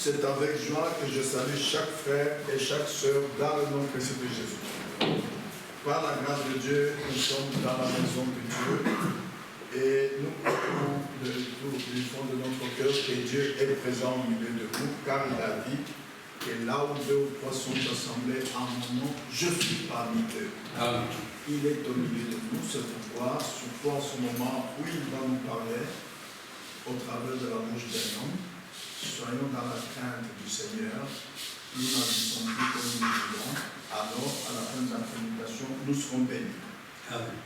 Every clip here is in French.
C'est avec joie que je salue chaque frère et chaque sœur dans le nom précieux de Jésus. Par la grâce de Dieu, nous sommes dans la maison de Dieu et nous croyons de tout du fond de notre cœur que Dieu est présent au milieu de nous, car il a dit que là où deux ou trois sont assemblés en mon nom, je suis parmi eux. Amen. Il est au milieu de nous, c'est pourquoi, surtout en ce moment où il va nous parler au travers de la bouche d'un homme, soyons dans la crainte du Seigneur, nous n'agissons plus comme nous voulons, alors à la fin de la prédication, nous serons bénis. Amen.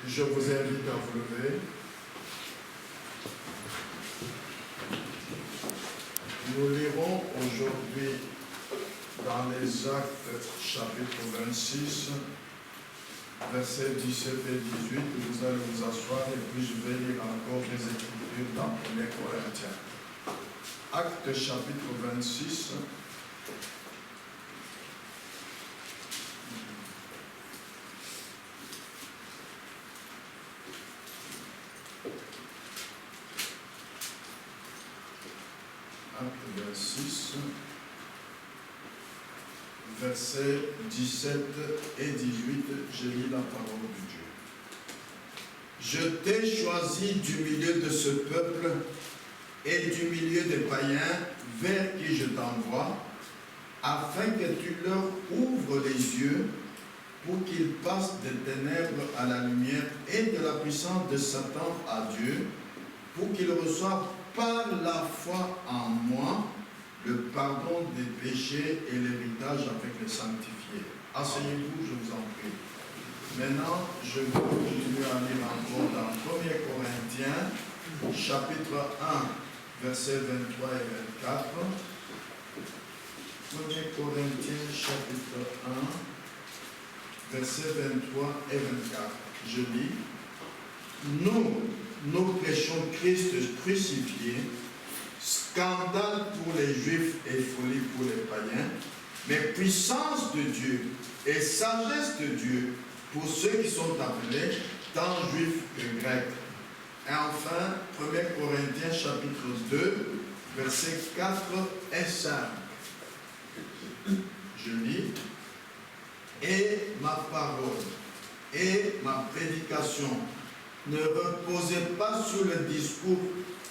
Je vous invite à vous lever. Nous lirons aujourd'hui dans les Actes chapitre 26, versets 17 et 18. Vous allez vous asseoir et puis je vais lire encore les Écritures dans 1 Corinthiens. Actes chapitre 26. Actes 26, versets 17 et 18, je lis la parole de Dieu. Je t'ai choisi du milieu de ce peuple et du milieu des païens vers qui je t'envoie, afin que tu leur ouvres les yeux pour qu'ils passent des ténèbres à la lumière et de la puissance de Satan à Dieu, pour qu'ils reçoivent par la foi en moi le pardon des péchés et l'héritage avec les sanctifiés. Asseyez-vous, je vous en prie. Maintenant, je vais continuer à lire encore dans 1 Corinthiens, chapitre 1, versets 23 et 24. 1 Corinthiens, chapitre 1, versets 23 et 24. Je lis. Nous prêchons Christ crucifié, scandale pour les Juifs et folie pour les païens, mais puissance de Dieu et sagesse de Dieu pour ceux qui sont appelés, tant Juifs que Grecs. Et enfin, 1 Corinthiens chapitre 2, versets 4 et 5. Je lis. Et ma parole et ma prédication ne reposez pas sur le discours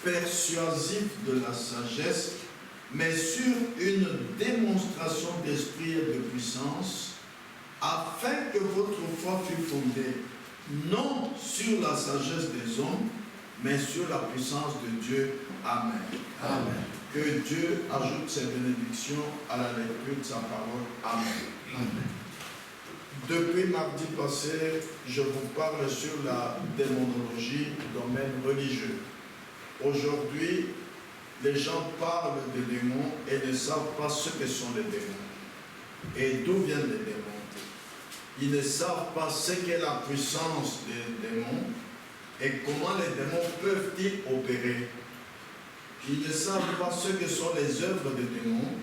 persuasif de la sagesse, mais sur une démonstration d'esprit et de puissance, afin que votre foi fût fondée, non sur la sagesse des hommes, mais sur la puissance de Dieu. Amen. Amen. Que Dieu ajoute ses bénédictions à la lecture de sa parole. Amen. Amen. Depuis mardi passé, je vous parle sur la démonologie du domaine religieux. Aujourd'hui, les gens parlent des démons et ne savent pas ce que sont les démons et d'où viennent les démons. Ils ne savent pas ce qu'est la puissance des démons et comment les démons peuvent-ils opérer. Ils ne savent pas ce que sont les œuvres des démons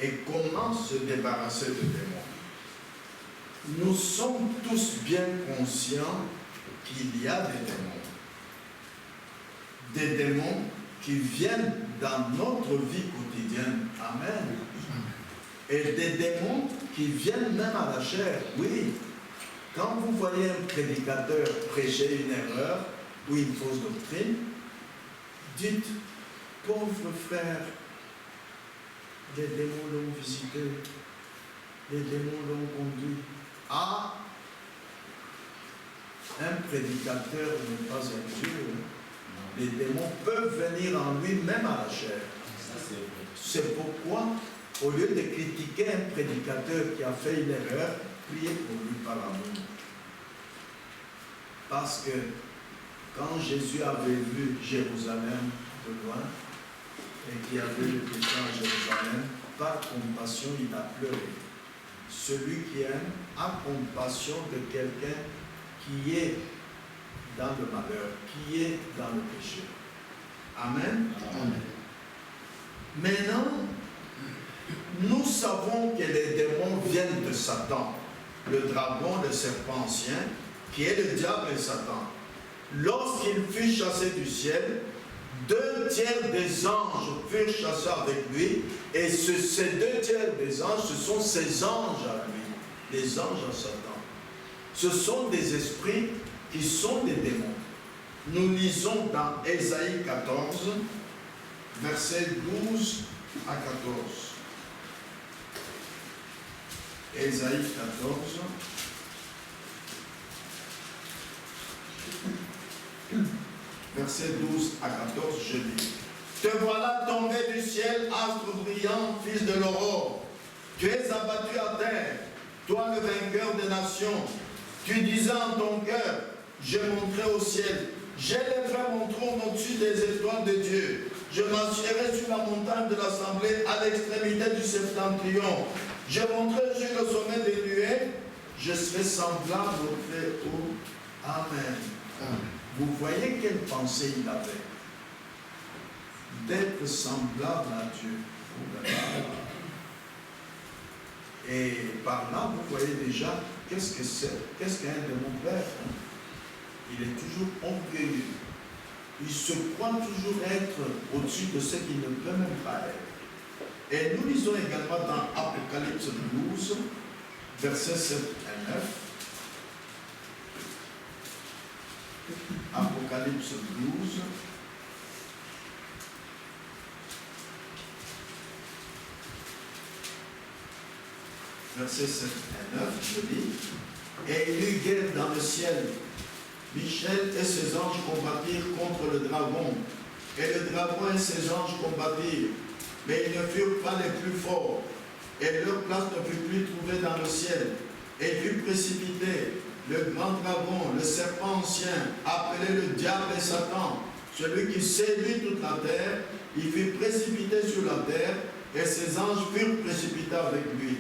et comment se débarrasser des démons. Nous sommes tous bien conscients qu'il y a des démons qui viennent dans notre vie quotidienne. Amen. Et des démons qui viennent même à la chair. Oui. Quand vous voyez un prédicateur prêcher une erreur ou une fausse doctrine, dites, pauvre frère, les démons l'ont visité, les démons l'ont conduit. Ah, un prédicateur n'est pas un Dieu. Les démons peuvent venir en lui même à la chair. C'est pourquoi, au lieu de critiquer un prédicateur qui a fait une erreur, priez pour lui par amour. Parce que quand Jésus avait vu Jérusalem de loin, et qu'il avait le péché à Jérusalem, par compassion, il a pleuré. Celui qui aime a compassion de quelqu'un qui est dans le malheur, qui est dans le péché. Amen. Amen. Maintenant, nous savons que les démons viennent de Satan, le dragon, le serpent ancien, qui est le diable et Satan. Lorsqu'il fut chassé du ciel, 2/3 des anges furent chassés avec lui, et ces 2/3 des anges, ce sont ses anges à lui, les anges à Satan. Ce sont des esprits qui sont des démons. Nous lisons dans Ésaïe 14, versets 12 à 14. Ésaïe 14. Versets 12 à 14, je lis. Te voilà tombé du ciel, astre brillant, fils de l'aurore. Tu es abattu à terre, toi le vainqueur des nations. Tu disais en ton cœur, je monterai au ciel. J'élèverai mon trône au-dessus des étoiles de Dieu. Je m'assierai sur la montagne de l'assemblée à l'extrémité du septentrion. Je monterai sur le sommet des nuées. Je serai semblable au Très-Haut. Amen. Amen. Vous voyez quelle pensée il avait? D'être semblable à Dieu. Et par là, vous voyez déjà qu'est-ce que c'est, qu'est-ce qu'un démon père. Il est toujours orgueilleux. Il se croit toujours être au-dessus de ce qu'il ne peut même pas être. Et nous lisons également dans Apocalypse 12, versets 7 et 9. Apocalypse 12. Versets 7 et 9, je lis. Et il y eut guerre dans le ciel. Michel et ses anges combattirent contre le dragon. Et le dragon et ses anges combattirent. Mais ils ne furent pas les plus forts. Et leur place ne fut plus trouvée dans le ciel. Et il fut précipité le grand dragon, le serpent ancien, appelé le diable et Satan, celui qui séduit toute la terre. Il fut précipité sur la terre, et ses anges furent précipités avec lui.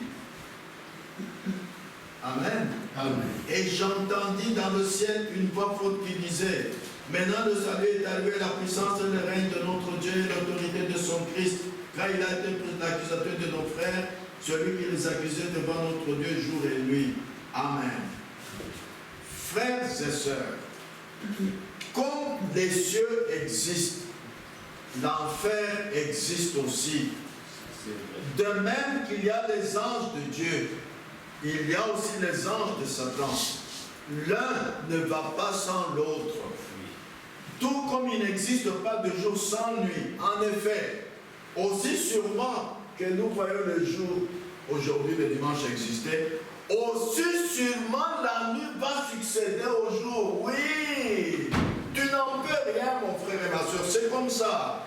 Amen. Amen. Et j'entendis dans le ciel une voix forte qui disait, maintenant le salut est arrivé, la puissance et le règne de notre Dieu et l'autorité de son Christ, car il a été l'accusateur de nos frères, celui qui les accusait devant notre Dieu jour et nuit. Amen. Frères et sœurs, comme les cieux existent, l'enfer existe aussi. De même qu'il y a les anges de Dieu, il y a aussi les anges de Satan. L'un ne va pas sans l'autre. Tout comme il n'existe pas de jour sans nuit. En effet, aussi sûrement que nous voyons le jour, aujourd'hui le dimanche existait, aussi sûrement la nuit va succéder au jour. Oui, tu n'en peux rien mon frère et ma soeur, c'est comme ça.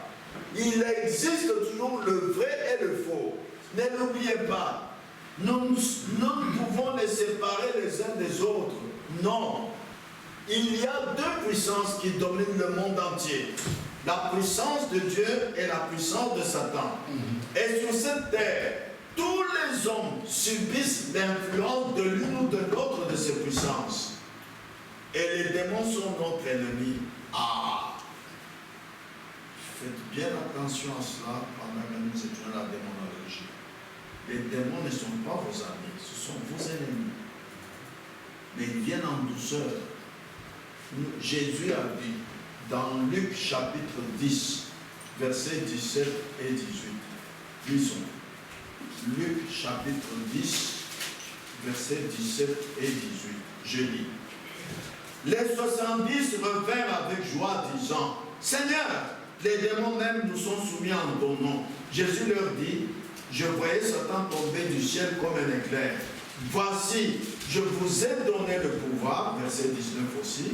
Il existe toujours le vrai et le faux. Ne l'oubliez pas. Nous pouvons les séparer les uns des autres. Non. Il y a deux puissances qui dominent le monde entier. La puissance de Dieu et la puissance de Satan. Et sur cette terre, tous les hommes subissent l'influence de l'une ou de l'autre de ces puissances. Et les démons sont notre ennemi. Ah! Faites bien attention à cela pendant que nous étudions la démonologie. Les démons ne sont pas vos amis, ce sont vos ennemis. Mais ils viennent en douceur. Jésus a dit dans Luc chapitre 10, versets 17 et 18. Lisons. Luc chapitre 10, versets 17 et 18. Je lis. Les 70 revinrent avec joie, disant, Seigneur, les démons même nous sont soumis en ton nom. Jésus leur dit, je voyais Satan tomber du ciel comme un éclair. Voici, je vous ai donné le pouvoir, verset 19 aussi,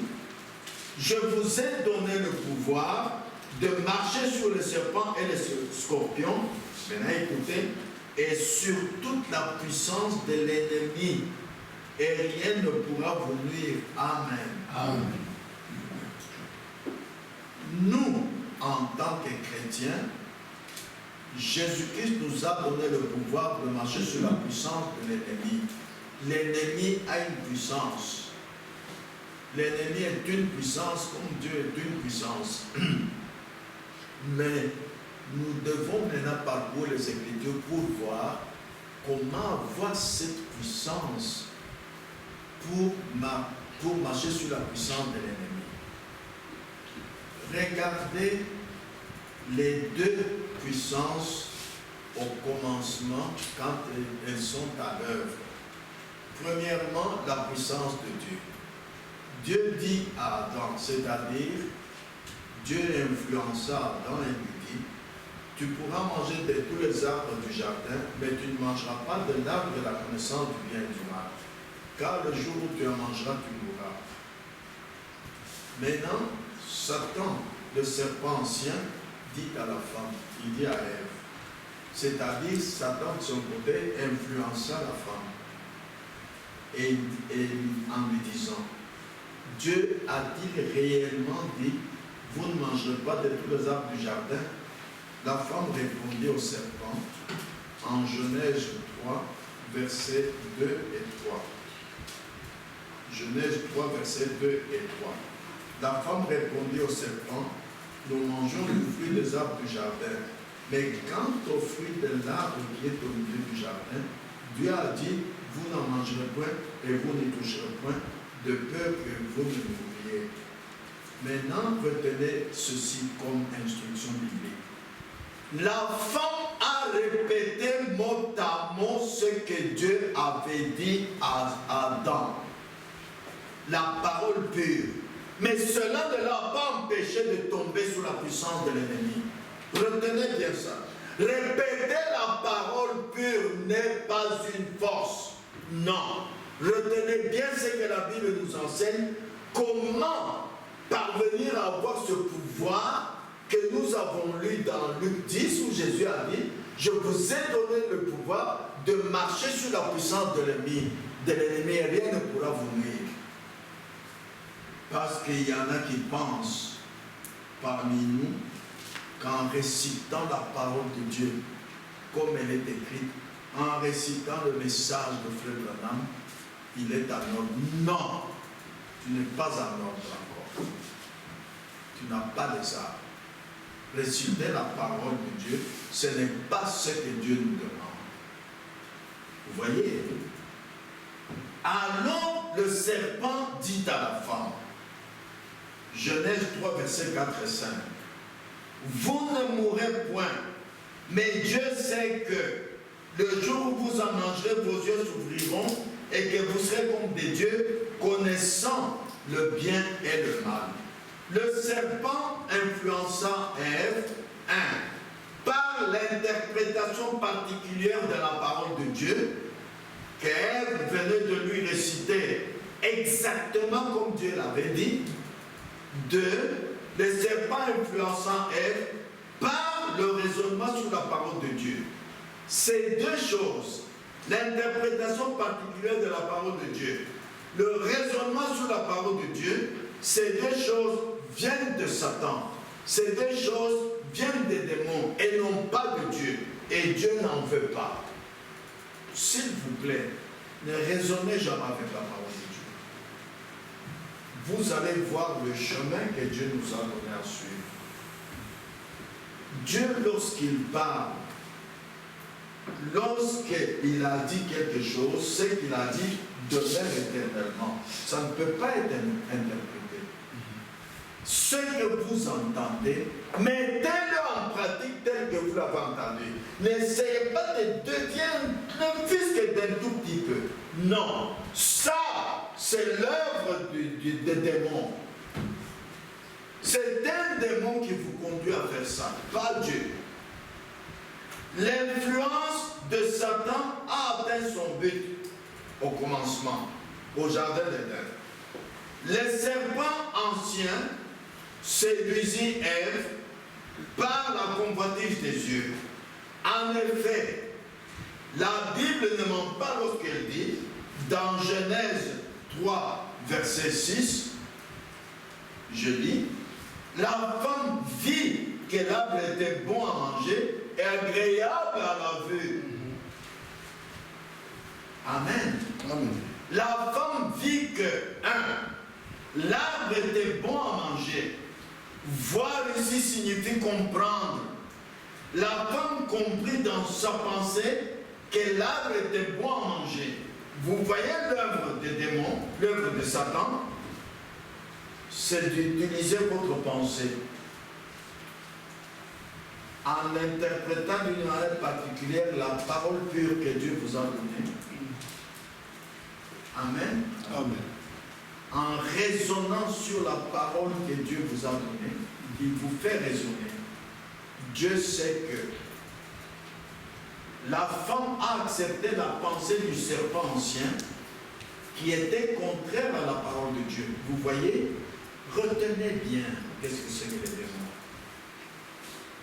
je vous ai donné le pouvoir de marcher sur les serpents et les scorpions, maintenant écoutez, et sur toute la puissance de l'ennemi, et rien ne pourra vous nuire. Amen. Amen. Nous, en tant que chrétiens, Jésus-Christ nous a donné le pouvoir de marcher sur la puissance de l'ennemi. L'ennemi a une puissance. L'ennemi est une puissance comme Dieu est une puissance. Mais nous devons maintenant parcourir les Écritures pour voir comment avoir cette puissance pour marcher sur la puissance de l'ennemi. Regardez les deux puissances au commencement quand elles sont à l'œuvre. Premièrement, la puissance de Dieu. Dieu dit à Adam, c'est-à-dire Dieu influença Adam et lui dit, tu pourras manger de tous les arbres du jardin, mais tu ne mangeras pas de l'arbre de la connaissance du bien et du mal. Car le jour où tu en mangeras, tu mourras. Maintenant, Satan, le serpent ancien, dit à la femme, il dit à Ève, c'est-à-dire Satan de son côté influença la femme, et en lui disant, Dieu a-t-il réellement dit, vous ne mangerez pas de tous les arbres du jardin? La femme répondit au serpent en Genèse 3, versets 2 et 3. Genèse 3, versets 2 et 3. La femme répondit au serpent, nous mangeons le fruit des arbres du jardin, mais quant au fruit de l'arbre qui est au milieu du jardin, Dieu a dit, vous n'en mangerez point et vous n'y toucherez point, de peur que vous ne mouriez. Maintenant, retenez ceci comme instruction biblique. La femme a répété mot à mot ce que Dieu avait dit à Adam. La parole pure. Mais cela ne l'a pas empêché de tomber sous la puissance de l'ennemi. Retenez bien ça. Répéter la parole pure n'est pas une force. Non. Retenez bien ce que la Bible nous enseigne. Comment parvenir à avoir ce pouvoir que nous avons lu dans Luc 10 où Jésus a dit, je vous ai donné le pouvoir de marcher sur la puissance de l'ennemi et rien ne pourra vous nuire. Parce qu'il y en a qui pensent parmi nous qu'en récitant la parole de Dieu comme elle est écrite, en récitant le message de Frère Branham, il est en ordre. Non, tu n'es pas en ordre encore. Tu n'as pas les armes. Réciter la parole de Dieu, ce n'est pas ce que Dieu nous demande. Vous voyez? Alors le serpent dit à la femme, Genèse 3, versets 4 et 5, vous ne mourrez point, mais Dieu sait que le jour où vous en mangerez, vos yeux s'ouvriront et que vous serez comme des dieux, connaissant le bien et le mal. Le serpent influença Ève, par l'interprétation particulière de la parole de Dieu, qu'Ève venait de lui réciter exactement comme Dieu l'avait dit. 2. Le serpent influençant Ève par le raisonnement sur la parole de Dieu. Ces deux choses, l'interprétation particulière de la parole de Dieu, le raisonnement sur la parole de Dieu, ces deux choses viennent de Satan. Ces deux choses viennent des démons et non pas de Dieu. Et Dieu n'en veut pas. S'il vous plaît, ne raisonnez jamais avec la parole de Dieu. Vous allez voir le chemin que Dieu nous a donné à suivre. Dieu, lorsqu'il parle, lorsqu'il a dit quelque chose, c'est qu'il a dit demeure éternellement. Ça ne peut pas être interprété. Ce que vous entendez, mettez-le en pratique tel que vous l'avez entendu. N'essayez pas de devenir ne fût-ce que d'un tout petit peu. Non, ça, c'est l'œuvre des démons. C'est un démon qui vous conduit à faire ça, pas Dieu. L'influence de Satan a atteint son but au commencement, au jardin d'Éden. Le serpent ancien séduisit Ève par la convoitise des yeux. En effet, la Bible ne ment pas lorsqu'elle dit, dans Genèse 3, verset 6, je lis, la femme vit que l'arbre était bon à manger et agréable à la vue. Amen. Amen. La femme vit que, l'arbre était bon à manger. Voir ici signifie comprendre. La femme comprit dans sa pensée que l'arbre était bon à manger. Vous voyez l'œuvre des démons, l'œuvre de Satan, c'est d'utiliser votre pensée. en interprétant d'une manière particulière la parole pure que Dieu vous a donnée. Amen. Amen. En raisonnant sur la parole que Dieu vous a donnée, il vous fait raisonner. Dieu sait que la femme a accepté la pensée du serpent ancien qui était contraire à la parole de Dieu. Vous voyez, retenez bien qu'est-ce que c'est que les démons.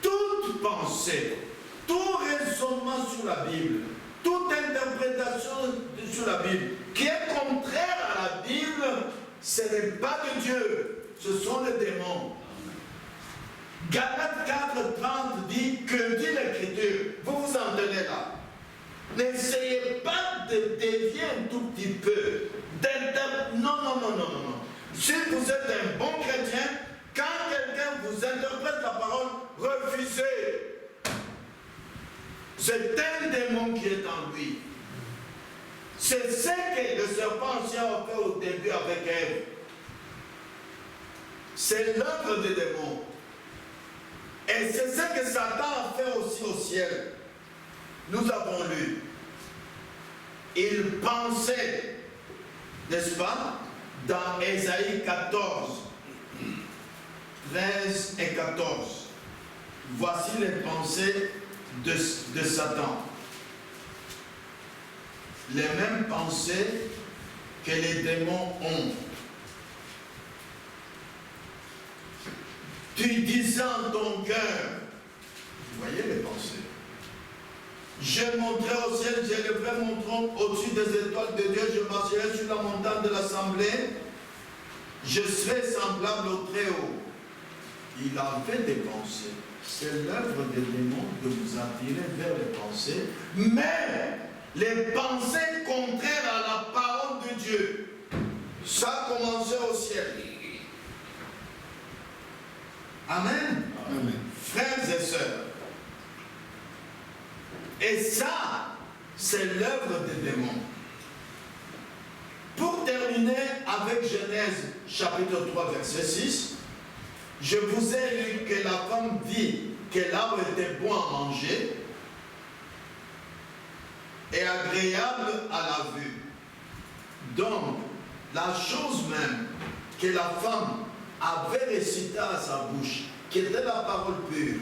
Toute pensée, tout raisonnement sur la Bible, toute interprétation sur la Bible qui est contraire à la Bible, ce n'est pas de Dieu, ce sont les démons. Galates 4:30 dit, que dit l'Écriture? Vous vous en tenez là. N'essayez pas de dévier un tout petit peu. Non. Si vous êtes un bon chrétien, quand quelqu'un vous interprète la parole, refusez. C'est un démon qui est en lui. C'est ce que le serpent ancien a fait au début avec Ève. C'est l'œuvre des démons. Et c'est ce que Satan a fait aussi au ciel. Nous avons lu. Il pensait, n'est-ce pas, dans Ésaïe 14, 13 et 14. Voici les pensées de Satan. Les mêmes pensées que les démons ont. Tu disais en ton cœur, vous voyez les pensées. Je monterai au ciel, j'élèverai mon trône au-dessus des étoiles de Dieu, je marcherai sur la montagne de l'assemblée, je serai semblable au Très-Haut. Il avait des pensées. C'est l'œuvre des démons de vous attirer vers les pensées, mais les pensées contraires à la parole de Dieu. Ça a commencé au ciel. Amen. Amen. Frères et sœurs. Et ça, c'est l'œuvre des démons. Pour terminer avec Genèse chapitre 3 verset 6, je vous ai lu que la femme dit que l'arbre était bon à manger et agréable à la vue. Donc, la chose même que la femme avait récité à sa bouche, qui était la parole pure,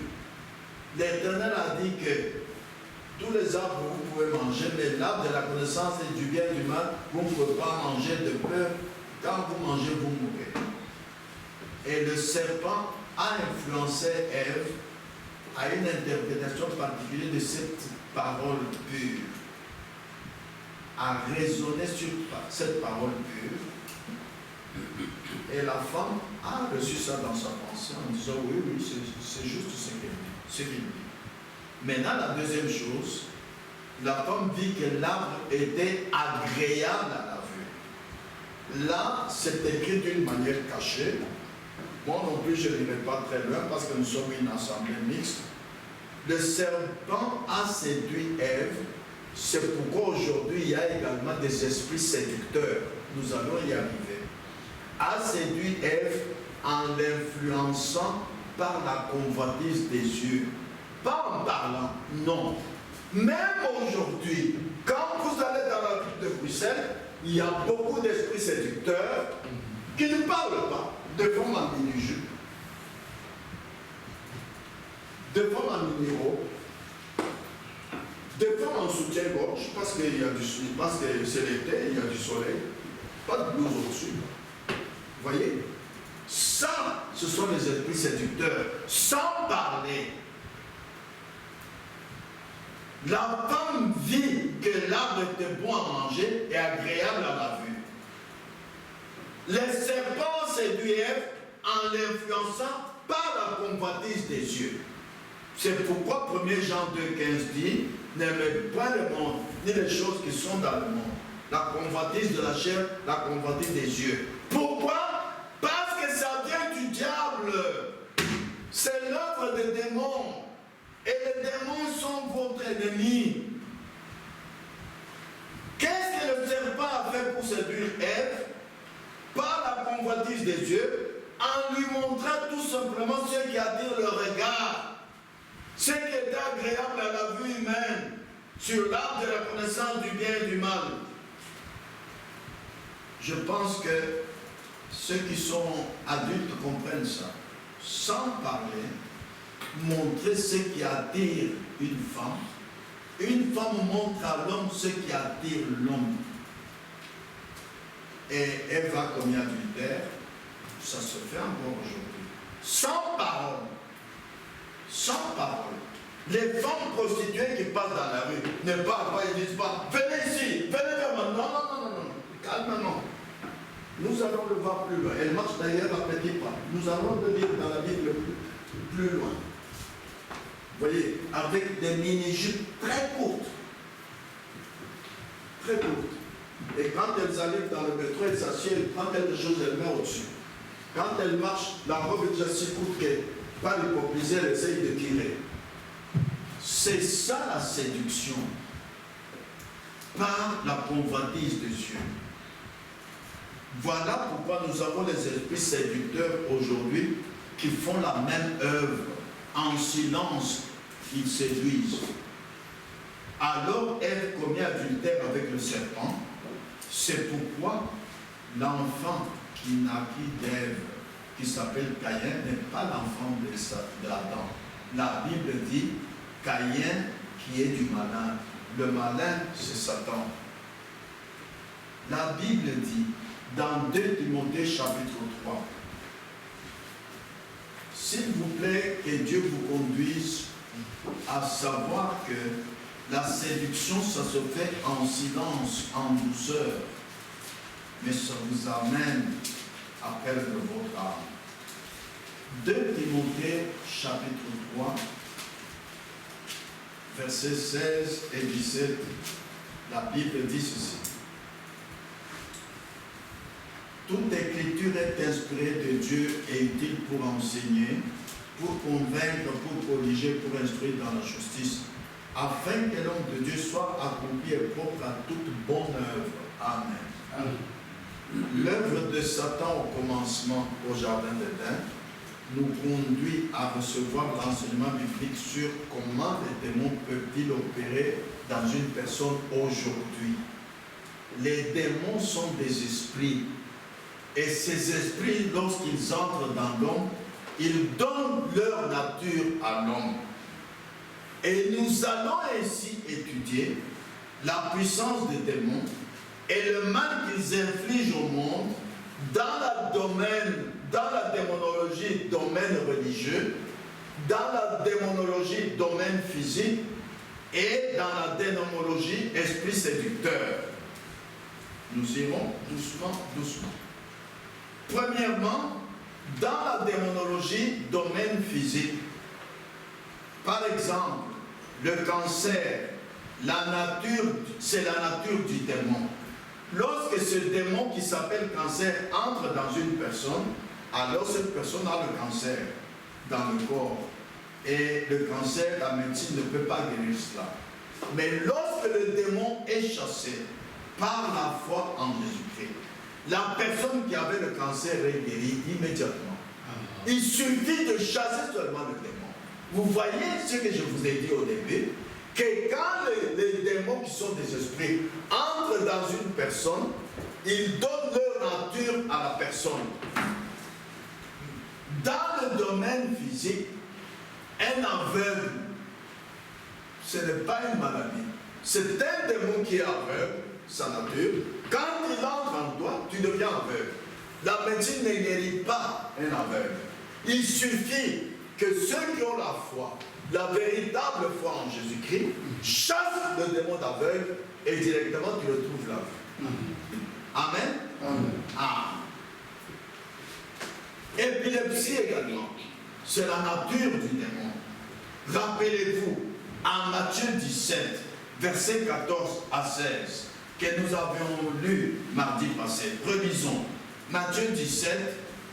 l'Éternel a dit que tous les arbres vous pouvez manger, mais l'arbre de la connaissance et du bien et du mal, vous ne pouvez pas manger de peur. Quand vous mangez, vous mourrez. Et le serpent a influencé Ève à une interprétation particulière de cette parole pure, à raisonner sur cette parole pure. Et la femme a reçu ça dans sa pensée en disant oui, c'est juste ce qu'il dit. Maintenant, la deuxième chose, la femme dit que l'arbre était agréable à la vue. Là, c'est écrit d'une manière cachée. Moi non plus, je n'irai pas très loin parce que nous sommes une assemblée mixte. Le serpent a séduit Ève. C'est pourquoi aujourd'hui, il y a également des esprits séducteurs. Nous allons y arriver. A séduit Ève en l'influençant par la convoitise des yeux. Pas en parlant, non. Même aujourd'hui, quand vous allez dans la ville de Bruxelles, il y a beaucoup d'esprits séducteurs qui ne parlent pas de femmes en mini-jupe, de femmes en mini-robe, de femmes en soutien-gorge, parce que c'est l'été, il y a du soleil, pas de blouse au-dessus. Vous voyez? Ça, ce sont les esprits séducteurs, sans parler. La femme vit que l'arbre était bon à manger et agréable à la vue. Les serpents séduisent Ève en l'influençant par la convoitise des yeux. C'est pourquoi 1 Jean 2,15 dit, n'aimez point le monde, ni les choses qui sont dans le monde. La convoitise de la chair, la convoitise des yeux. Pourquoi? Parce que ça vient du diable. C'est l'œuvre des démons. Et les démons sont votre ennemi. Qu'est-ce que le serpent a fait pour séduire Ève? Par la convoitise des yeux, en lui montrant tout simplement ce qui attire le regard. Ce agréable à la vue humaine, sur l'arbre de la connaissance du bien et du mal. Je pense que ceux qui sont adultes comprennent ça. Sans parler, montrer ce qui attire une femme. Une femme montre à l'homme ce qui attire l'homme. Et Ève a commis adultère. Ça se fait encore aujourd'hui. Sans parole. Sans parole. Les femmes prostituées qui passent dans la rue ne parlent pas, ils ne disent pas venez ici, venez vers moi. Non. Calmement. Nous allons le voir plus loin. Elle marche d'ailleurs à petits pas. Nous allons le lire dans la Bible plus loin. Vous voyez, avec des mini-jupes très courtes. Très courtes. Et quand elles arrivent dans le métro, elles s'assiedent, elles prennent quelque chose, elles mettent au-dessus. Quand elles marchent, la robe est déjà si courte que, par l'hypocrisie, elles essayent de tirer. C'est ça la séduction. Par la convoitise des yeux. Voilà pourquoi nous avons les esprits séducteurs aujourd'hui qui font la même œuvre. En silence, ils séduisent. Alors, Ève commet adultère avec le serpent. C'est pourquoi l'enfant qui naquit d'Ève, qui s'appelle Caïn, n'est pas l'enfant d'Adam. La Bible dit Caïn qui est du malin. Le malin, c'est Satan. La Bible dit dans 2 Timothée chapitre 3, s'il vous plaît, que Dieu vous conduise à savoir que la séduction, ça se fait en silence, en douceur, mais ça vous amène à perdre votre âme. 2 Timothée chapitre 3, versets 16 et 17, la Bible dit ceci. Toute écriture est inspirée de Dieu et utile pour enseigner, pour convaincre, pour corriger, pour instruire dans la justice, afin que l'homme de Dieu soit accompli et propre à toute bonne œuvre. Amen. L'œuvre de Satan au commencement au jardin d'Éden nous conduit à recevoir l'enseignement biblique sur comment les démons peuvent-ils opérer dans une personne aujourd'hui. Les démons sont des esprits. Et ces esprits, lorsqu'ils entrent dans l'homme, ils donnent leur nature à l'homme. Et nous allons ainsi étudier la puissance des démons et le mal qu'ils infligent au monde dans la démonologie, domaine religieux, dans la démonologie, domaine physique et dans la démonologie, esprit séducteur. Nous irons doucement. Premièrement, dans la démonologie, domaine physique, par exemple, le cancer, c'est la nature du démon. Lorsque ce démon qui s'appelle cancer entre dans une personne, alors cette personne a le cancer dans le corps. Et le cancer, la médecine ne peut pas guérir cela. Mais lorsque le démon est chassé par la foi en Jésus-Christ, la personne qui avait le cancer est guérie immédiatement. Il suffit de chasser seulement le démon. Vous voyez ce que je vous ai dit au début, que quand les démons qui sont des esprits entrent dans une personne, ils donnent leur nature à la personne. Dans le domaine physique, un aveugle, ce n'est pas une maladie. C'est un démon qui est aveugle, sa nature. Quand il entre en toi, tu deviens aveugle. La médecine ne guérit pas un aveugle. Il suffit que ceux qui ont la foi, la véritable foi en Jésus-Christ, chassent le démon d'aveugle et directement tu retrouves la vie. Amen. Amen. Ah. Épilepsie également, c'est la nature du démon. Rappelez-vous, en Matthieu 17, versets 14 à 16, que nous avions lu mardi passé. Relisons. Matthieu 17,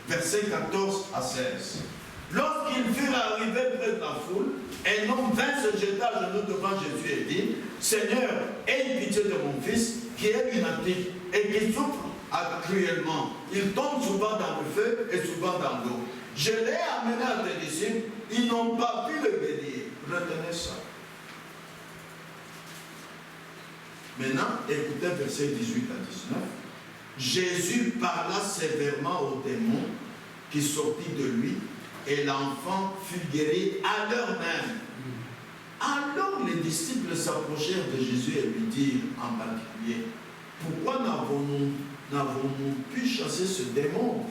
versets 14 à 16. Lorsqu'ils furent arrivés près de la foule, un homme vint se jeter à genoux devant Jésus et dit, Seigneur, aie pitié de mon fils qui est lunatique et qui souffre cruellement. Il tombe souvent dans le feu et souvent dans l'eau. Je l'ai amené à tes disciples, ils n'ont pas pu le guérir. Retenez ça. Maintenant, écoutez verset 18 à 19. Jésus parla sévèrement aux démons qui sortit de lui, et l'enfant fut guéri à l'heure même. Alors les disciples s'approchèrent de Jésus et lui dirent en particulier, pourquoi n'avons-nous pu chasser ce démon?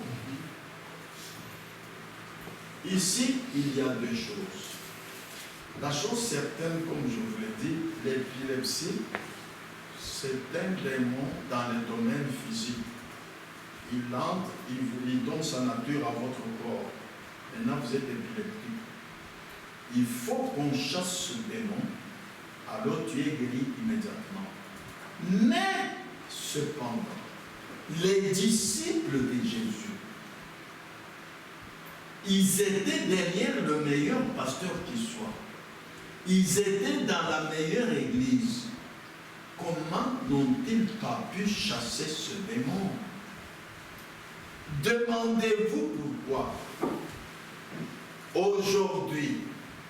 Ici, il y a deux choses. La chose certaine, comme je vous l'ai dit, l'épilepsie, c'est un démon dans le domaine physique. Il entre, il donne sa nature à votre corps. Maintenant, vous êtes épileptique. Il faut qu'on chasse ce démon, alors tu es guéri immédiatement. Mais, cependant, les disciples de Jésus, ils étaient derrière le meilleur pasteur qui soit. Ils étaient dans la meilleure église. Comment n'ont-ils pas pu chasser ce démon? Demandez-vous pourquoi. Aujourd'hui,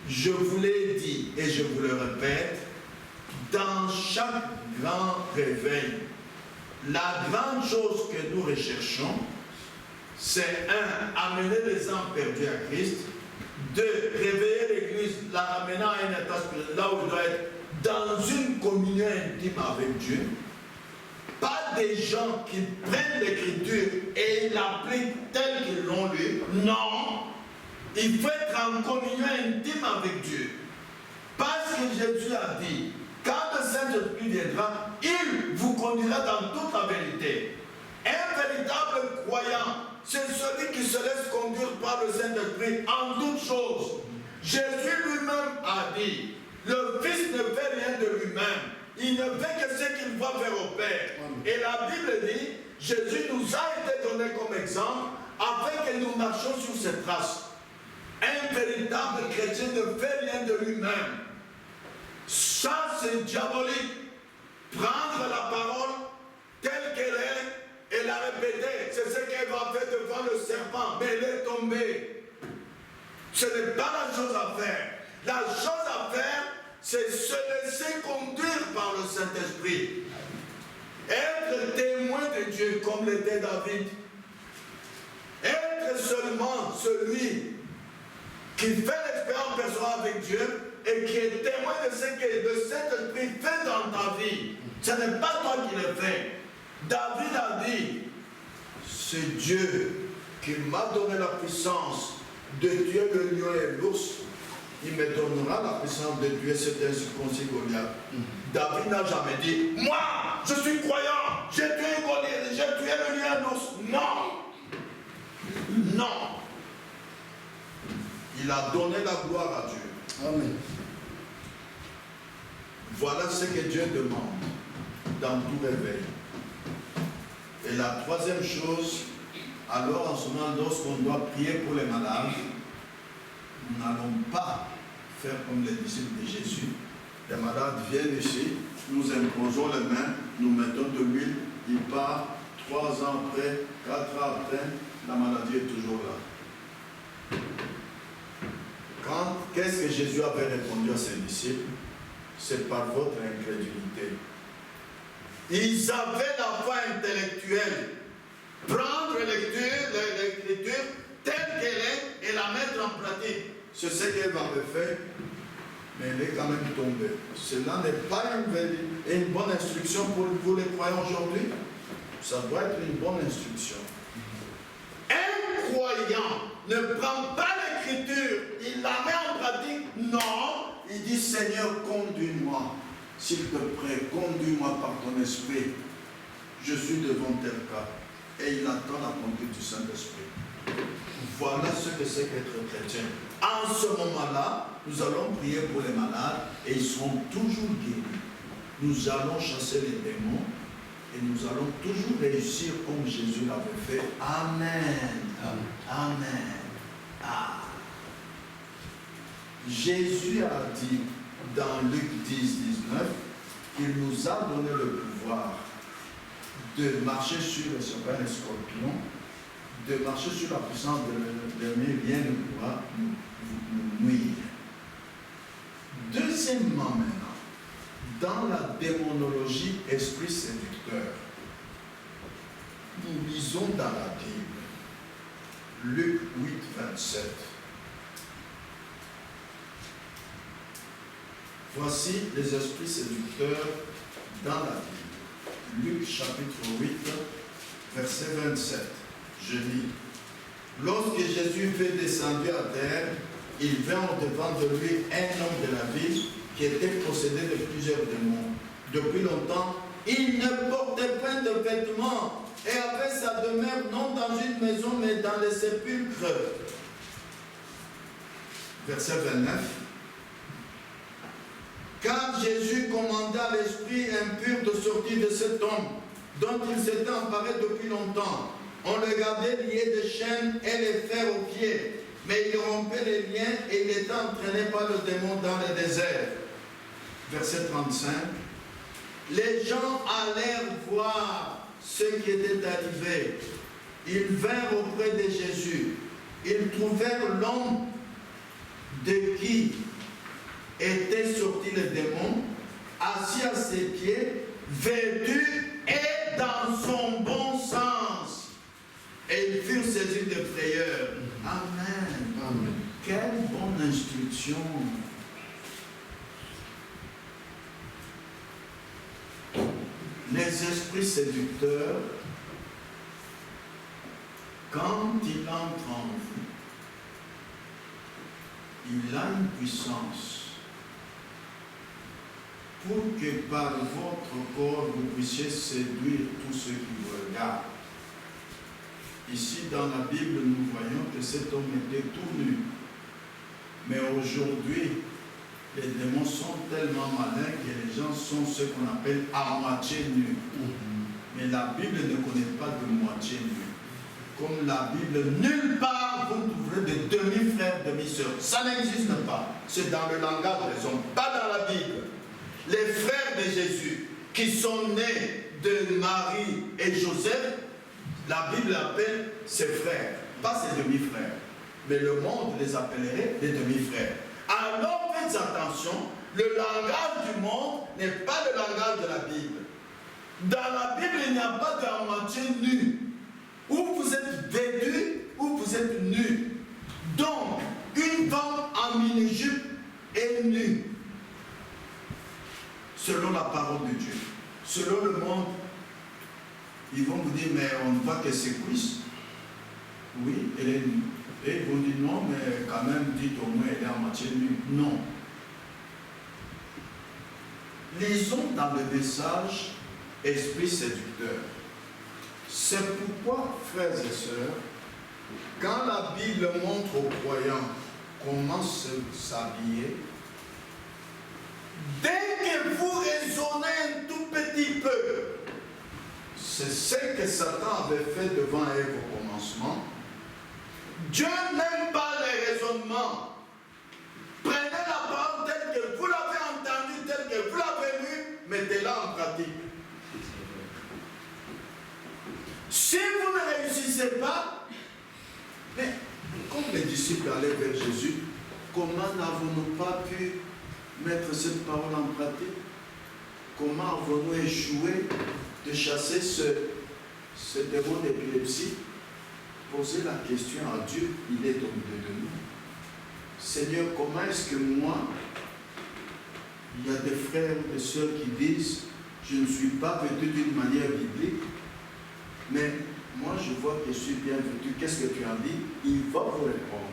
je vous l'ai dit et je vous le répète, dans chaque grand réveil, la grande chose que nous recherchons, c'est amener les âmes perdues à Christ, réveiller l'Église, la ramenant à un état spirituel, là où il doit être, dans une communion intime avec Dieu. Pas des gens qui prennent l'Écriture et l'appliquent telle qu'ils l'ont lu. Non, il faut être en communion intime avec Dieu. Parce que Jésus a dit, quand le Saint-Esprit viendra, il vous conduira dans toute la vérité. Un véritable croyant, c'est celui qui se laisse conduire par le Saint-Esprit en toutes choses. Jésus lui-même a dit, le Fils ne fait rien de lui-même. Il ne fait que ce qu'il va faire au Père. Et la Bible dit, Jésus nous a été donné comme exemple afin que nous marchions sur ses traces. Un véritable chrétien ne fait rien de lui-même. Ça, c'est diabolique. Prendre la parole telle qu'elle est et la répéter, c'est ce qu'elle va faire devant le serpent, mais elle est tombée. Ce n'est pas la chose à faire. La chose à faire, c'est se laisser conduire par le Saint-Esprit. Être témoin de Dieu comme l'était David. Être seulement celui qui fait l'expérience personnelle avec Dieu et qui est témoin de ce que le Saint-Esprit fait dans ta vie. Ce n'est pas toi qui le fais. David a dit, c'est Dieu qui m'a donné la puissance de tuer le lion et l'ours. Il me donnera la puissance de tuer cet incirconcis Goliath. David n'a jamais dit, moi, je suis croyant, j'ai tué Goliath, j'ai tué le lion et l'ours. Non. Non. Il a donné la gloire à Dieu. Amen. Voilà ce que Dieu demande dans tout réveil. Et la troisième chose, alors en ce moment, lorsqu'on doit prier pour les malades, nous n'allons pas faire comme les disciples de Jésus. Les malades viennent ici, nous imposons les mains, nous mettons de l'huile, il part, 3 ans après, 4 ans après, la maladie est toujours là. Qu'est-ce que Jésus avait répondu à ses disciples? C'est par votre incrédulité. Ils avaient la foi intellectuelle. Prendre l'écriture telle qu'elle est et la mettre en pratique. C'est ce qu'elle avait fait, mais elle est quand même tombée. Cela n'est pas une bonne instruction pour vous les croyants aujourd'hui. Ça doit être une bonne instruction. Un croyant ne prend pas l'écriture, il la met en pratique. Non, il dit Seigneur, conduis-moi. S'il te plaît, conduis-moi par ton esprit. Je suis devant tel cas. Et il attend la conduite du Saint-Esprit. Voilà ce que c'est qu'être chrétien. En ce moment-là, nous allons prier pour les malades et ils seront toujours guéris. Nous allons chasser les démons et nous allons toujours réussir comme Jésus l'avait fait. Amen. Amen. Amen. Ah. Jésus a dit dans Luc 10, 19 qu'il nous a donné le pouvoir de marcher sur le serpent et le scorpion, de marcher sur la puissance de l'ennemi, rien ne pourra nous nuire. Deuxièmement maintenant, Dans la démonologie, esprit séducteur, nous lisons dans la Bible, Luc 8, 27. Voici les esprits séducteurs dans la Bible. Luc chapitre 8, verset 27. Je lis. Lorsque Jésus fut descendu à terre, il vint au-devant de lui un homme de la ville qui était possédé de plusieurs démons. Depuis longtemps, il ne portait point de vêtements et avait sa demeure non dans une maison mais dans les sépulcres. Verset 29. Car Jésus commanda à l'esprit impur de sortir de cet homme dont il s'était emparé depuis longtemps. On le gardait lié de chaînes et les fers aux pieds, mais il rompait les liens et il était entraîné par le démon dans le désert. Verset 35. Les gens allèrent voir ce qui était arrivé. Ils vinrent auprès de Jésus. Ils trouvèrent l'homme de qui était sorti le démon, assis à ses pieds, vêtu et dans son bon sens. Et ils furent saisis de frayeur. Amen. Amen. Quelle bonne instruction. Les esprits séducteurs, quand il entre en vous, il a une puissance pour que par votre corps vous puissiez séduire tous ceux qui vous regardent. Ici dans la Bible, nous voyons que cet homme était tout nu. Mais aujourd'hui, les démons sont tellement malins que les gens sont ce qu'on appelle à moitié nus. Mais la Bible ne connaît pas de moitié nu. Comme la Bible, nulle part vous trouverez de demi-frères, demi-sœurs. Ça n'existe pas. C'est dans le langage des hommes, pas dans la Bible. Les frères de Jésus, qui sont nés de Marie et Joseph, la Bible appelle ses frères, pas ses demi-frères. Mais le monde les appellerait des demi-frères. Alors faites attention, le langage du monde n'est pas le langage de la Bible. Dans la Bible, il n'y a pas de moitié nu. Ou vous êtes vêtu, ou vous êtes nu. Donc, une femme en mini-jupe est nue. Selon la parole de Dieu. Selon le monde, ils vont vous dire, mais on ne voit que ses cuisses. Oui, elle est nue. Et ils vont dire, non, mais quand même, dites au moins, elle est en moitié nue. Non. Lisons dans le message Esprit séducteur. C'est pourquoi, frères et sœurs, quand la Bible montre aux croyants comment s'habiller, dès que vous raisonnez un tout petit peu, c'est ce que Satan avait fait devant Ève au commencement. Dieu n'aime pas les raisonnements. Prenez la parole telle que vous l'avez entendue, telle que vous l'avez lue, mettez-la en pratique. Si vous ne réussissez pas, mais comme les disciples allaient vers Jésus, comment n'avons-nous pas pu mettre cette parole en pratique? Comment avons-nous échoué de chasser ce démon d'épilepsie? Posez la question à Dieu, il est au milieu de nous. Seigneur, comment est-ce que moi, il y a des frères et des sœurs qui disent, je ne suis pas vêtu d'une manière biblique, mais moi je vois que je suis bien vêtu, qu'est-ce que tu as dit? Il va vous répondre.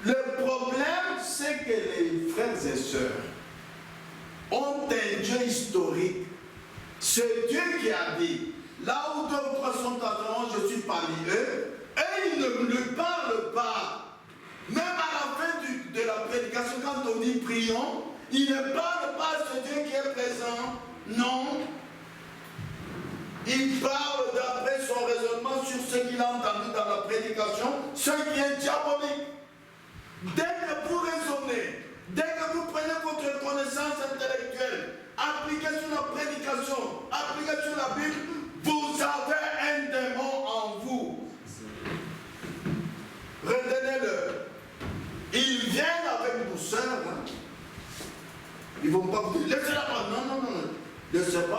Le problème, c'est que les frères et sœurs ont un Dieu historique. C'est Dieu qui a dit, là où 2 ou 3 sont adorants, je suis parmi eux, et ils ne lui parlent pas. Même à la fin de la prédication, quand on dit prions, il ne parle pas à ce Dieu qui est présent. Non. Il parle d'après son raisonnement sur ce qu'il a entendu dans la prédication, ce qui est diabolique. Dès que vous raisonnez, dès que vous prenez votre connaissance intellectuelle, appliquez sur la prédication, appliquez sur la Bible, vous avez un démon en vous. Retenez-le. Ils viennent avec douceur. Hein. Ils ne vont pas vous dire, laissez-la pas. Non, non, non.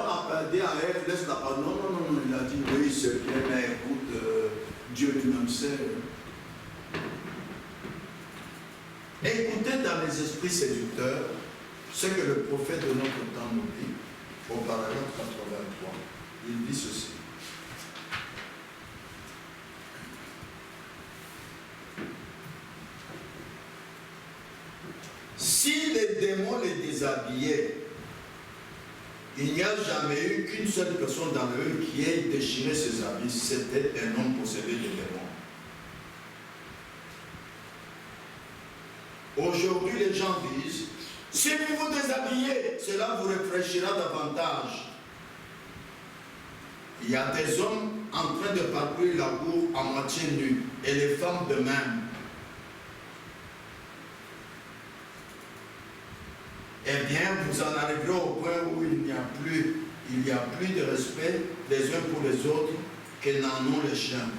pas dit à Ève, laisse la parole. Non, non, non, non, il a dit, oui, c'est bien, mais écoute, Dieu lui-même sait. Écoutez dans les esprits séducteurs ce que le prophète de notre temps nous dit, au paragraphe 83. Il dit ceci. Si les démons les déshabillaient, il n'y a jamais eu qu'une seule personne dans eux qui ait déchiré ses habits. C'était un homme possédé de démons. Aujourd'hui, les gens disent, si vous vous déshabillez, cela vous rafraîchira davantage. Il y a des hommes en train de parcourir la cour à moitié nus, et les femmes de même. Eh bien, vous en arriverez au point où il n'y a plus de respect les uns pour les autres que n'en ont les chiens.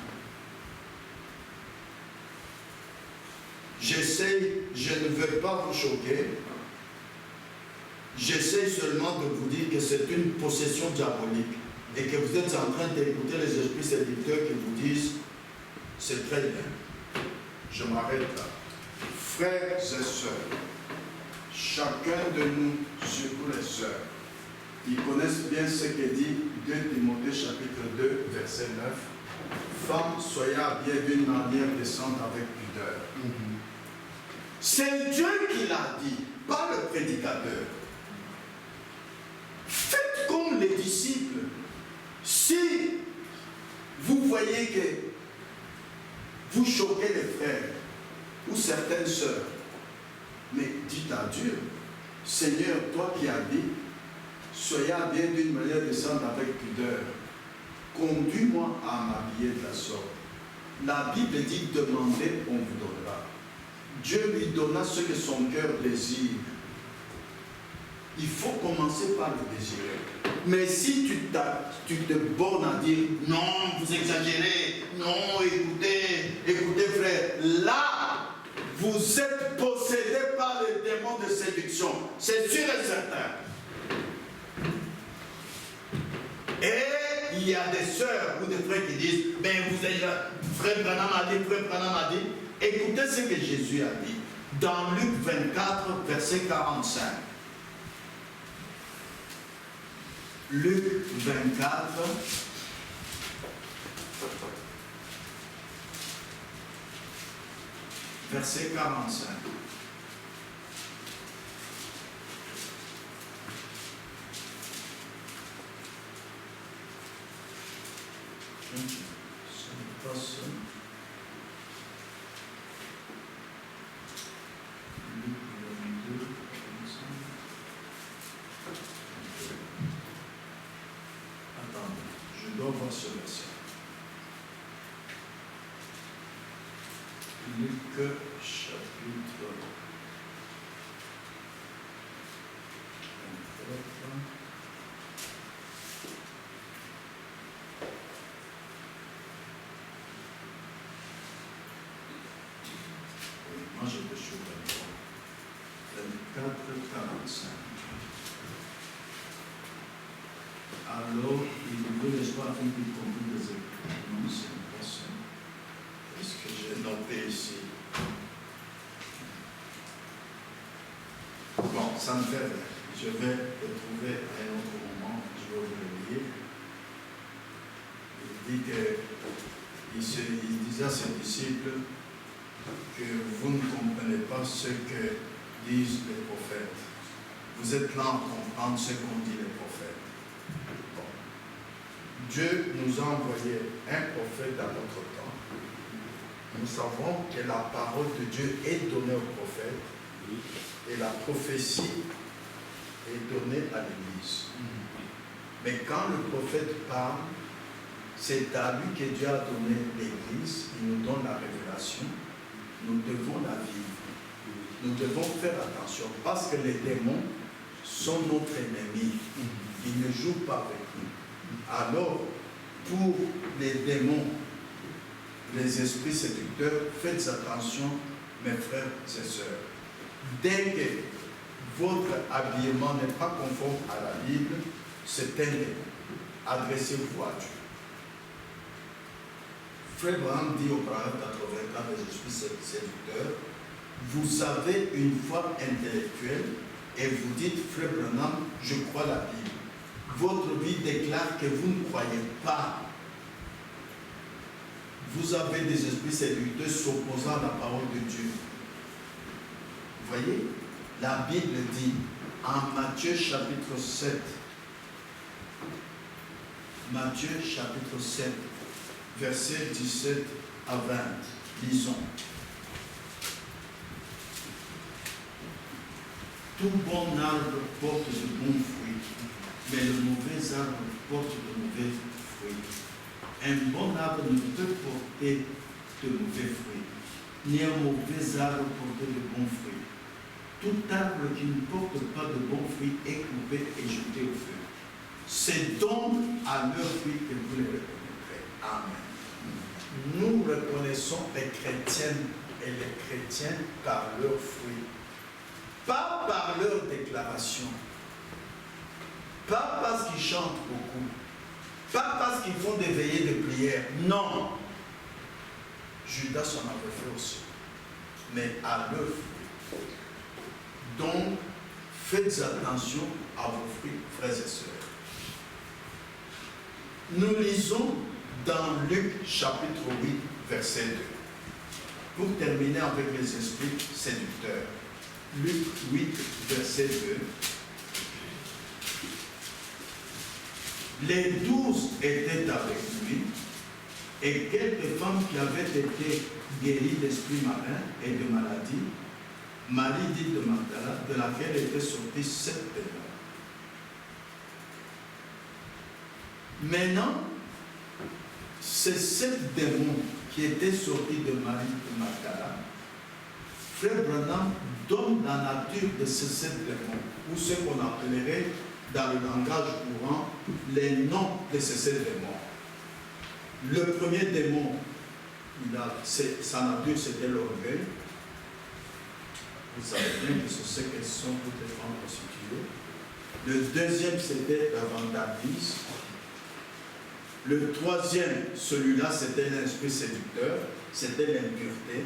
J'essaie, je ne veux pas vous choquer, j'essaie seulement de vous dire que c'est une possession diabolique et que vous êtes en train d'écouter les esprits séducteurs qui vous disent c'est très bien. Je m'arrête là. Frères et sœurs, chacun de nous, surtout les sœurs, ils connaissent bien ce que dit 2 Timothée chapitre 2 verset 9. Femmes, soyez habillées d'une manière décente avec pudeur. C'est Dieu qui l'a dit, pas le prédicateur. Faites comme les disciples. Si vous voyez que vous choquez les frères ou certaines sœurs, mais dites à Dieu, Seigneur, toi qui as dit, soyez habillés d'une manière décente avec pudeur, conduis-moi à m'habiller de la sorte. La Bible dit, demandez, on vous donnera. Dieu lui donna ce que son cœur désire. Il faut commencer par le désirer. Mais si tu te bornes à dire, non, vous exagérez, non, écoutez frère, là, vous êtes possédé par les démons de séduction. C'est sûr et certain. Et il y a des sœurs ou des frères qui disent, ben vous êtes là, frère Branham a dit, écoutez ce que Jésus a dit dans Luc 24, verset 45. Luc 24, verset 45. Ce n'est pas ça. Luc 22, 45. Attendez, je dois voir ce verset. Luc chapitre 24. Moi je peux choisir 24, 45. Alors, il veut l'espoir afin qu'il comprenne les écrits. Non, c'est une personne. Est-ce que j'ai noté ici? Bon, ça me fait rien. Je vais le trouver à un autre moment. Je vais vous le lire. Il dit il disait à ses disciples que vous ne comprenez pas ce que disent les prophètes. Vous êtes là à comprendre ce qu'ont dit les prophètes. Bon. Dieu nous a envoyé un prophète dans notre temps. Nous savons que la parole de Dieu est donnée au prophète et la prophétie est donnée à l'Église. Mais quand le prophète parle, c'est à lui que Dieu a donné l'Église, il nous donne la révélation, nous devons la vivre. Nous devons faire attention parce que les démons sont notre ennemi. Ils ne jouent pas avec nous. Alors, pour les démons, les esprits séducteurs, faites attention, mes frères et sœurs. Dès que votre habillement n'est pas conforme à la Bible, c'est un démon. Adressez-vous à Dieu. Frère Branham dit au paragraphe 84 des esprits séducteurs, vous avez une foi intellectuelle et vous dites, Frère Branham, je crois la Bible. Votre vie déclare que vous ne croyez pas. Vous avez des esprits séducteurs s'opposant à la parole de Dieu. Vous voyez, la Bible dit en Matthieu chapitre 7, Matthieu chapitre 7, versets 17 à 20, lisons. Tout bon arbre porte de bons fruits, mais le mauvais arbre porte de mauvais fruits. Un bon arbre ne peut porter de mauvais fruits, ni un mauvais arbre porter de bons fruits. Tout arbre qui ne porte pas de bons fruits est coupé et jeté au feu. C'est donc à leurs fruits que vous les reconnaîtrez. Amen. Nous reconnaissons les chrétiennes et les chrétiens par leurs fruits. Pas par leurs déclarations. Pas parce qu'ils chantent beaucoup. Pas parce qu'ils font des veillées de prière. Non. Judas en avait fait aussi. Mais à leurs fruits. Donc, faites attention à vos fruits, frères et sœurs. Nous lisons dans Luc chapitre 8, verset 2. Pour terminer avec les esprits séducteurs. Luc 8, verset 2. Les 12 étaient avec lui, et quelques femmes qui avaient été guéries d'esprits marins et de maladies, Marie dite de Magdala, de laquelle étaient sortis 7 démons. Maintenant, ces 7 démons qui étaient sortis de Marie de Magdala, Frère Branham donne la nature de ces 7 démons, ou ce qu'on appellerait dans le langage courant les noms de ces 7 démons. Le premier démon, sa nature c'était l'orgueil. Vous savez bien que c'est ce qu'elles sont toutes les femmes prostituées. Le deuxième c'était la vandalisme. Le troisième, celui-là, c'était l'esprit séducteur, c'était l'impureté.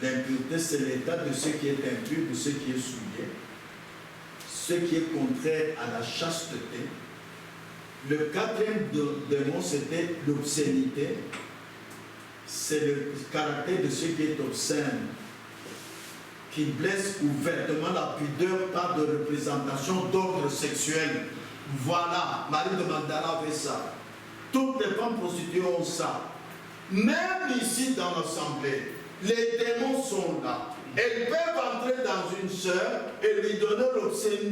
L'impureté, c'est l'état de ce qui est impur, de ce qui est souillé, ce qui est contraire à la chasteté. Le quatrième démon, c'était l'obscénité. C'est le caractère de ce qui est obscène, qui blesse ouvertement la pudeur par de représentation d'ordre sexuel. Voilà, Marie de Magdala avait ça. Toutes les femmes prostituées ont ça. Même ici dans l'assemblée, les démons sont là. Elles peuvent entrer dans une sœur et lui donner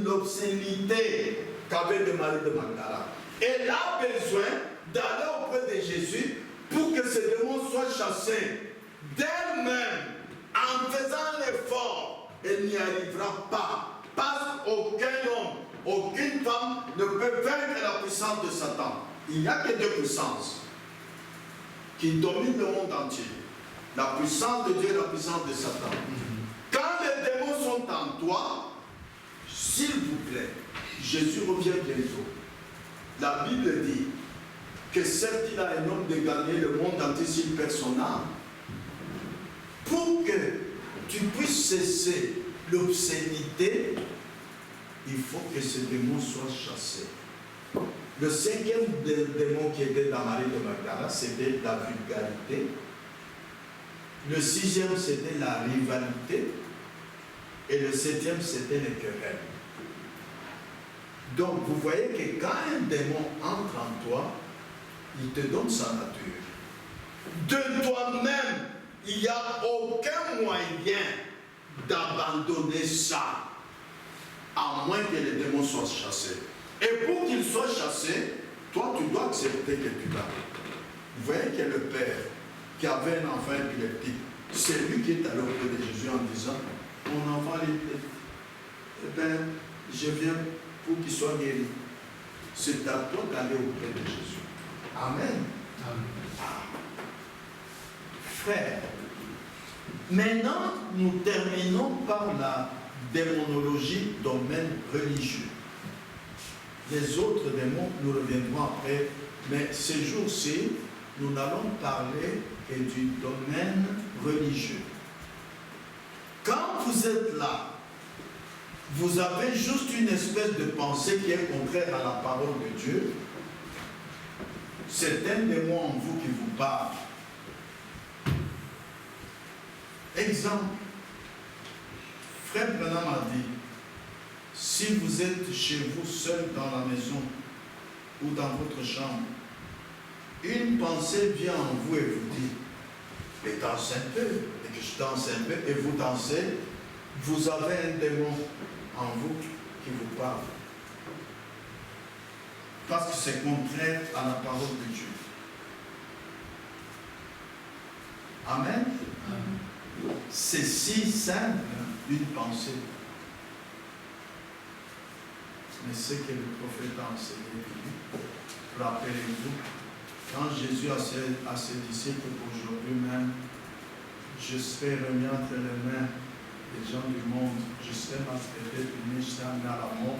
l'obscénité qu'avait de Marie de Magdala. Elle a besoin d'aller auprès de Jésus pour que ces démons soient chassés d'elle-même. En faisant l'effort, elle n'y arrivera pas. Parce qu'aucun homme, aucune femme ne peut vaincre la puissance de Satan. Il n'y a que 2 puissances qui dominent le monde entier. La puissance de Dieu et la puissance de Satan. Quand les démons sont en toi, s'il vous plaît, Jésus revient bientôt. La Bible dit que certes il a un homme de gagner le monde entier s'il perd son âme. Pour que tu puisses cesser l'obscénité, il faut que ce démon soit chassé. Le 5e démon qui était dans Marie de Magdala, c'était la vulgarité. Le 6e, c'était la rivalité. Et le 7e, c'était les querelles. Donc, vous voyez que quand un démon entre en toi, il te donne sa nature. De toi-même, il n'y a aucun moyen d'abandonner ça, à moins que les démons soient chassés. Et pour qu'ils soient chassés, toi, tu dois accepter que tu l'as. Vous voyez que le père qui avait un enfant épileptique, c'est lui qui est allé auprès de Jésus en disant, mon enfant est épileptique, eh bien, je viens pour qu'il soit guéri. C'est à toi d'aller auprès de Jésus. Amen. Amen. Frère, maintenant, nous terminons par la démonologie domaine religieux. des autres démons, nous reviendrons après. Mais ces jours-ci, nous allons parler du domaine religieux. Quand vous êtes là, vous avez juste une espèce de pensée qui est contraire à la parole de Dieu. C'est un démon en vous qui vous parle. Exemple, Frère Branham a dit, si vous êtes chez vous seul dans la maison ou dans votre chambre, une pensée vient en vous et vous dit, mais danse un peu, et que je danse un peu, et vous dansez, vous avez un démon en vous qui vous parle. Parce que c'est contraire à la parole de Dieu. Amen. C'est si simple, une pensée. Mais ce que le prophète a enseigné, rappelez-vous, quand Jésus a ses disciples aujourd'hui même, je serai remis entre les mains des gens du monde, je serai maltraité, puni, je serai amené à la mort.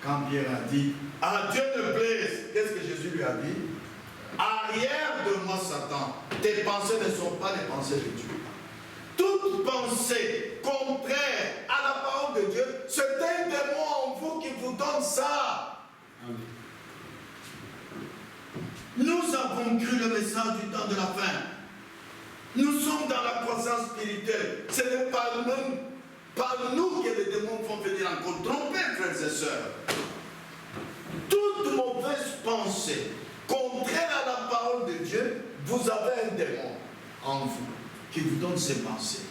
Quand Pierre a dit, à Dieu ne plaise, qu'est-ce que Jésus lui a dit? Arrière de moi, Satan, tes pensées ne sont pas les pensées de Dieu. Toute pensée contraire à la parole de Dieu, c'est un démon en vous qui vous donne ça. Amen. Nous avons cru le message du temps de la fin. Nous sommes dans la croissance spirituelle. Ce n'est pas nous que les démons vont venir encore tromper, frères et sœurs. Toute mauvaise pensée contraire à la parole de Dieu, vous avez un démon en vous qui vous donne ces pensées.